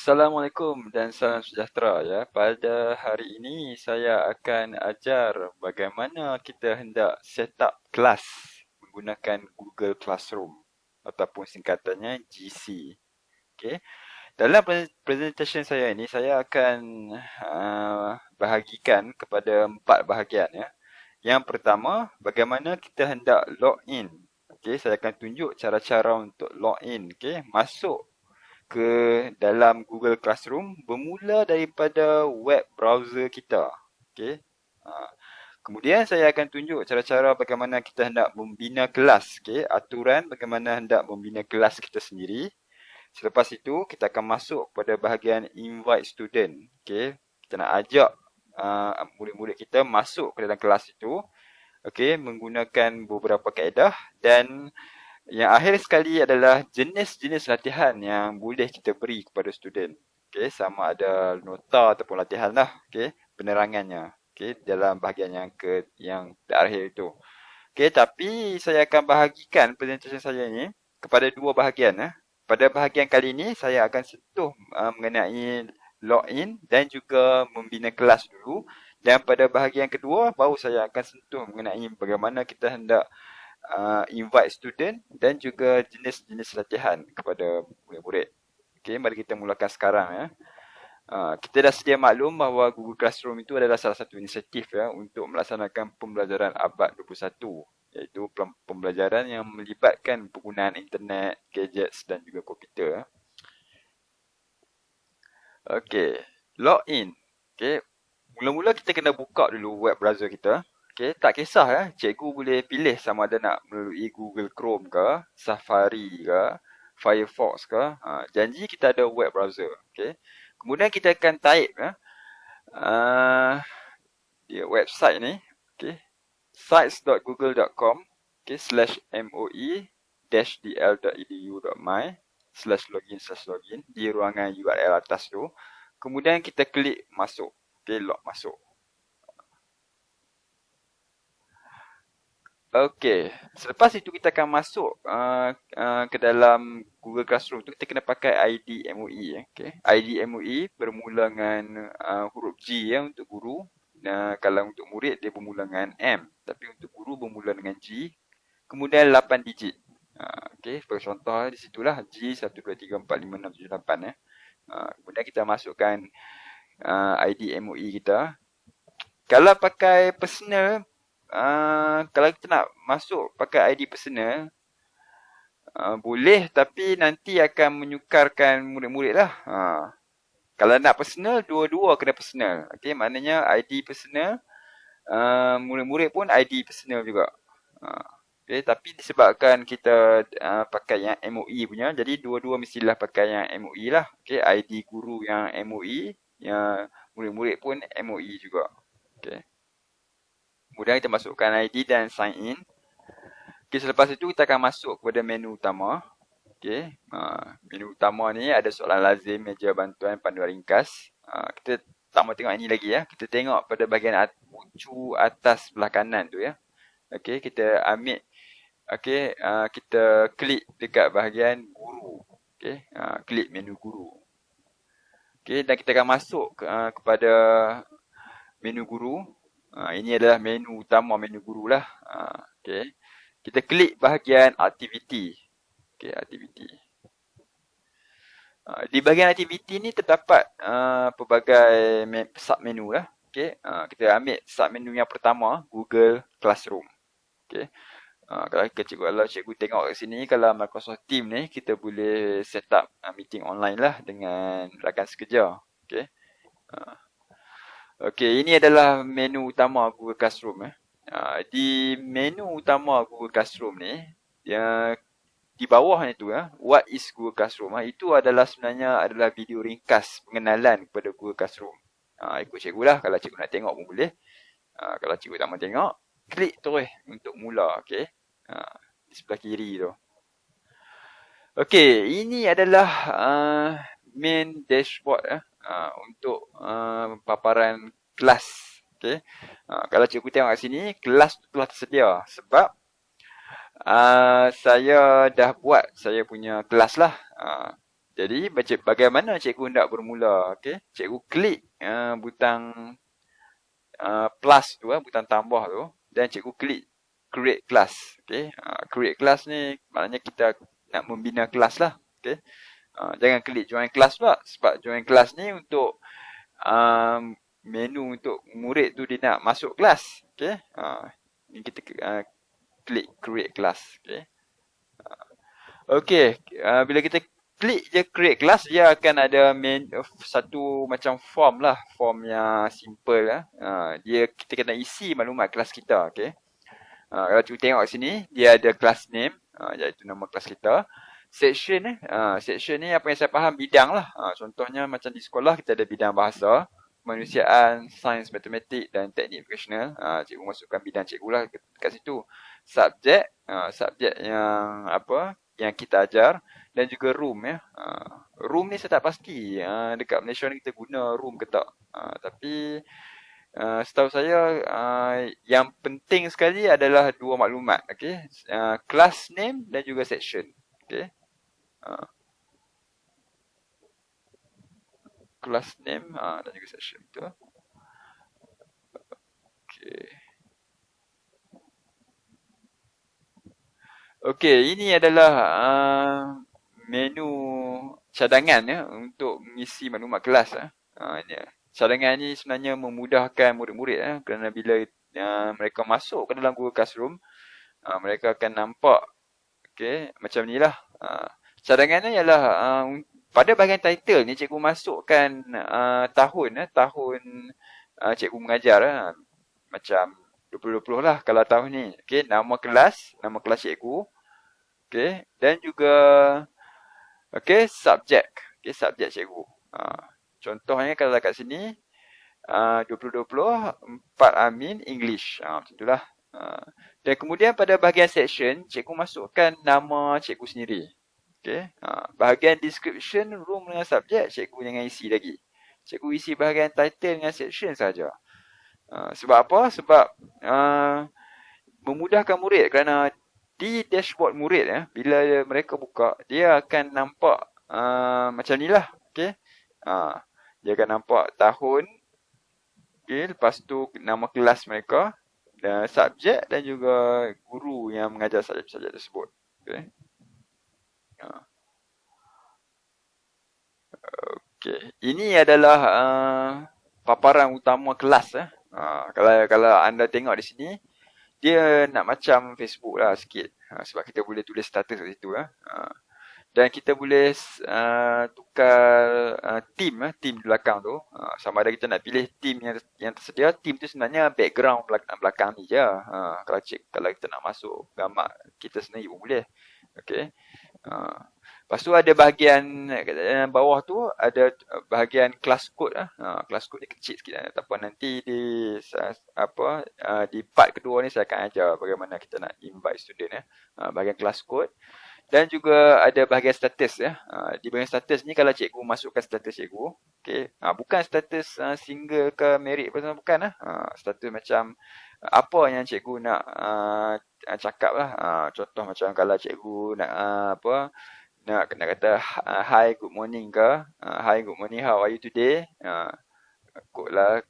Assalamualaikum dan salam sejahtera ya. Pada hari ini saya akan ajar bagaimana kita hendak set up kelas menggunakan Google Classroom ataupun singkatannya GC. Okey. Dalam presentation saya ini saya akan bahagikan kepada 4 bahagian ya. Yang pertama, bagaimana kita hendak login. Okey, saya akan tunjuk cara-cara untuk login, okey, masuk ke dalam Google Classroom bermula daripada web browser kita. Okey. Ha. Kemudian saya akan tunjuk cara-cara bagaimana kita hendak membina kelas, okey, aturan bagaimana hendak membina kelas kita sendiri. Selepas itu kita akan masuk pada bahagian invite student, okey. Kita nak ajak murid-murid kita masuk ke dalam kelas itu, okey, menggunakan beberapa kaedah dan yang akhir sekali adalah jenis-jenis latihan yang boleh kita beri kepada student. Okay, sama ada nota ataupun latihan lah. Okay, penerangannya. Okay, dalam bahagian yang terakhir itu. Okay, tapi saya akan bahagikan presentation saya ini kepada dua bahagian. Pada bahagian kali ini saya akan sentuh mengenai login dan juga membina kelas dulu. Dan pada bahagian kedua baru saya akan sentuh mengenai bagaimana kita hendak invite student dan juga jenis-jenis latihan kepada murid-murid. Okey, mari kita mulakan sekarang ya. Kita dah sedia maklum bahawa Google Classroom itu adalah salah satu inisiatif ya untuk melaksanakan pembelajaran abad 21, iaitu pembelajaran yang melibatkan penggunaan internet, gadgets dan juga komputer. Okey, login. Okey, mula-mula kita kena buka dulu web browser kita. Okay, tak kisah ya. Cikgu boleh pilih sama ada nak melalui Google Chrome ke, Safari ke, Firefox ke. Janji kita ada web browser. Okay. Kemudian kita akan type ya, dia website ni. Okay. sites.google.com okay, /moi-dl.edu.my/login/login di ruangan URL atas tu. Kemudian kita klik masuk. Okay, log masuk. Okey, selepas itu kita akan masuk ke dalam Google Classroom tu kita kena pakai ID MOE. Okay. ID MOE bermula dengan huruf G ya untuk guru. Kalau untuk murid dia bermula dengan M, tapi untuk guru bermula dengan G. Kemudian 8 digit. Okey, sebagai contoh di situlah G 1 2 3 4 5 6 7 8 ya. Kemudian kita masukkan ID MOE kita. Kalau pakai personal, kalau kita nak masuk pakai ID personal, boleh tapi nanti akan menyukarkan murid-murid lah. Kalau nak personal, dua-dua kena personal. Okay, maknanya ID personal, murid-murid pun ID personal juga. Okay, tapi disebabkan kita pakai yang MOE punya, jadi dua-dua mestilah pakai yang MOE lah. Okay, ID guru yang MOE, yang murid-murid pun MOE juga. Okay. Kemudian kita masukkan ID dan sign in. Okay, selepas itu kita akan masuk kepada menu utama. Okay, menu utama ni ada soalan lazim, meja bantuan, panduan ringkas. Kita tak mau tengok ini lagi ya. Kita tengok pada bahagian ucu atas sebelah kanan tu ya. Okay, kita ambil. Okay, kita klik dekat bahagian guru. Okay, klik menu guru. Okay, dan kita akan masuk kepada menu guru. Ini adalah menu utama, menu guru lah. Okay. Kita klik bahagian aktiviti. Okay, aktiviti. Di bahagian aktiviti ni terdapat pelbagai submenu lah. Okay. Kita ambil submenu yang pertama, Google Classroom. Okay. Kalau cikgu tengok kat sini, kalau Microsoft Teams ni, kita boleh set up meeting online lah dengan rakan sekerja. Okay. Okey, ini adalah menu utama Google Classroom. Di menu utama Google Classroom ni, di bawahnya tu what is Google Classroom? Itu adalah sebenarnya adalah video ringkas pengenalan kepada Google Classroom. Ikut cikgu lah, kalau cikgu nak tengok pun boleh. Kalau cikgu tak mahu tengok, klik terus untuk mula. Okey. Di sebelah kiri tu. Okey, ini adalah main dashboard untuk paparan kelas. Okay. Kalau cikgu tengok kat sini, kelas telah tersedia sebab saya dah buat saya punya kelas lah. Jadi bagaimana cikgu hendak bermula? Okay? Cikgu klik butang plus tu, butang tambah tu, dan cikgu klik create class. Okay? Create class ni maknanya kita nak membina kelas lah. Okay? Jangan klik join class pula, sebab join class ni untuk menu untuk murid tu dia nak masuk kelas. Okay? Ni kita klik create class. Okay? Okay, bila kita klik je create class, dia akan ada satu macam form lah, form yang simple lah. Dia kita kena isi maklumat kelas kita, okay. Kalau cikgu tengok sini, dia ada class name, iaitu nama kelas kita. Section section ni apa yang saya faham bidang lah. Contohnya macam di sekolah kita ada bidang bahasa, kemanusiaan, sains, matematik dan teknik vocational. Cikgu masukkan bidang cikgu lah kat situ. Subjek, subjek yang apa? Yang kita ajar, dan juga room ya. Room ni saya tak pasti dekat Malaysia ni kita guna room ke tak. Tapi setahu saya yang penting sekali adalah dua maklumat, okey. Class name dan juga section. Okey. Class name dan juga section tu. Okey. Okey, ini adalah menu cadangan ya untuk mengisi maklumat kelas. Ini. Cadangan ni sebenarnya memudahkan murid-murid kerana bila mereka masuk ke dalam Google Classroom, mereka akan nampak macam ni lah. Cadangan ni ialah pada bahagian title ni cikgu masukkan tahun cikgu mengajar macam 2020 lah kalau tahun ni. Nama kelas cikgu. Dan juga subjek. Subjek cikgu. Contohnya kalau kat sini 2020 4 Amin English. Macam itulah. Dan kemudian pada bahagian section, cikgu masukkan nama cikgu sendiri. Bahagian description, room dengan subjek, cikgu jangan isi lagi. Cikgu isi bahagian title dengan section saja. Sebab apa? Sebab memudahkan murid kerana di dashboard murid bila mereka buka, dia akan nampak macam ni lah. Dia akan nampak tahun, lepas tu nama kelas mereka, dan subjek dan juga guru yang mengajar subjek tersebut. Ini adalah paparan utama kelas. Kalau anda tengok di sini, dia nak macam Facebook lah sikit. Sebab kita boleh tulis status kat situ. Dan kita boleh tukar team di belakang tu. Sama ada kita nak pilih team yang tersedia. Team tu sebenarnya background belakang ni je. Kalau kita nak masuk gambar kita sendiri pun boleh. Okay. Lepas tu ada bahagian bawah tu ada bahagian class code. Class code ni kecil sikit. Tapi nanti di part kedua ni saya akan ajar bagaimana kita nak invite student. Bahagian class code. Dan juga ada bahagian status di bahagian status ni kalau cikgu masukkan status cikgu, bukan status single ke married apa bukan status macam apa yang cikgu nak cakap lah. Contoh macam kalau cikgu nak nak kata hi good morning ke, hi good morning how are you today, kod lah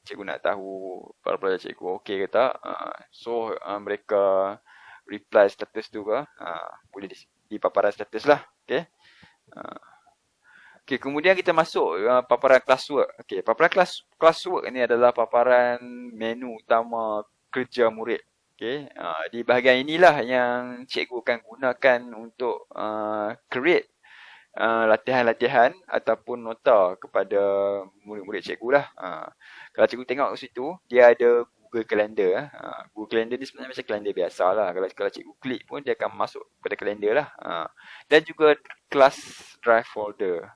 cikgu nak tahu pelajar cikgu okey ke tak. So mereka reply status tu ke, boleh di paparan status lah. Kemudian kita masuk paparan classwork. Paparan classwork ni adalah paparan menu utama kerja murid. Di bahagian inilah yang cikgu akan gunakan untuk create latihan-latihan ataupun nota kepada murid-murid cikgu lah. Kalau cikgu tengok ke situ, dia ada Google Calendar. Google Calendar ni sebenarnya macam kalender biasa lah. Kalau cikgu klik pun dia akan masuk pada kalender lah. Dan juga class drive folder.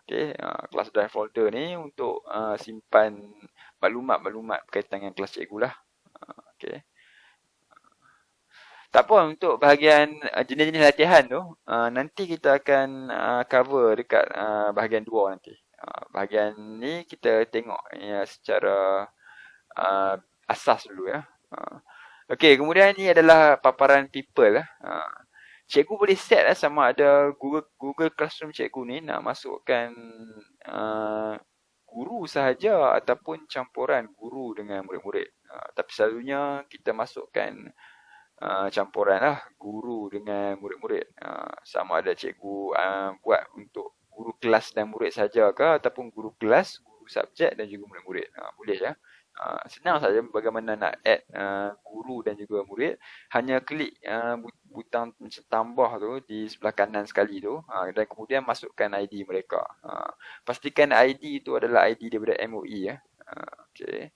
Class drive folder ni untuk simpan maklumat-maklumat berkaitan dengan kelas cikgu lah. Tak apa, untuk bahagian jenis-jenis latihan tu, nanti kita akan cover dekat bahagian 2 nanti. Bahagian ni kita tengok secara asas dulu ya. Kemudian ni adalah paparan people. Cikgu boleh set sama ada Google Classroom cikgu ni nak masukkan uh, guru sahaja ataupun campuran guru dengan murid-murid. Tapi selalunya kita masukkan campuran lah guru dengan murid-murid. Sama ada cikgu buat untuk guru kelas dan murid saja ke ataupun guru kelas, guru subjek dan juga murid-murid. Boleh ya. Senang saja bagaimana nak add guru dan juga murid. Hanya klik butang macam tambah tu di sebelah kanan sekali tu dan kemudian masukkan ID mereka. Pastikan ID itu adalah ID daripada MOE ya. Okey.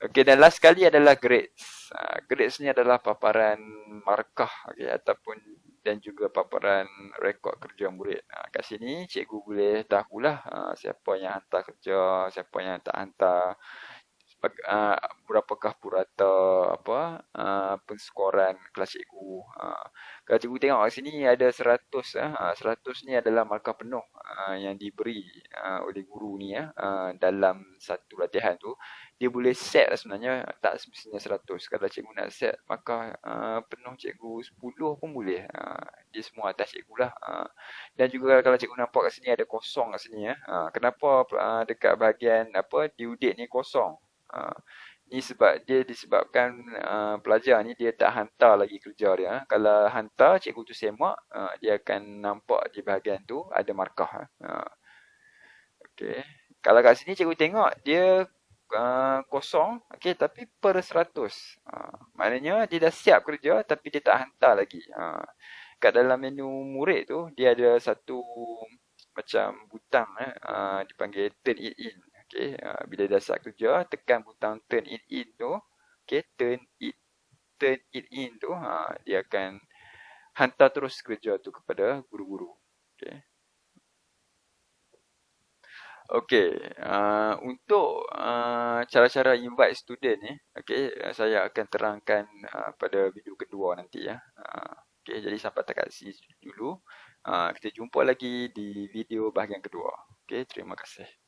Okey, dan last sekali adalah grades. Grades ni adalah paparan markah ataupun dan juga paparan rekod kerja murid. Kat sini cikgu boleh tahulah siapa yang hantar kerja, siapa yang tak hantar, berapakah purata penskoran kelas cikgu. Kalau cikgu tengok kat sini ada 100 100 ni adalah markah penuh yang diberi oleh guru ni dalam satu latihan tu. Dia boleh set sebenarnya, tak semestinya 100. Kalau cikgu nak set markah penuh cikgu 10 pun boleh. Dia semua atas cikgu lah. Dan juga kalau cikgu nampak kat sini ada kosong kat sini kenapa dekat bahagian due date ni kosong? Ni sebab dia disebabkan pelajar ni dia tak hantar lagi kerja dia. Kalau hantar, cikgu tu semak, dia akan nampak di bahagian tu ada markah. Okey. Kalau kat sini cikgu tengok dia kosong, okey, tapi per 100. Maknanya dia dah siap kerja tapi dia tak hantar lagi. Kat dalam menu murid tu dia ada satu macam butang dipanggil turn it in. Okey, bila dah start kerja, tekan butang turn it in tu. Okey, turn it in tu, dia akan hantar terus kerja tu kepada guru-guru. Okey. Okey, untuk cara-cara invite student ni, okey, saya akan terangkan pada video kedua nanti ya. Okey, jadi sampai dekat sini dulu. Kita jumpa lagi di video bahagian kedua. Okey, terima kasih.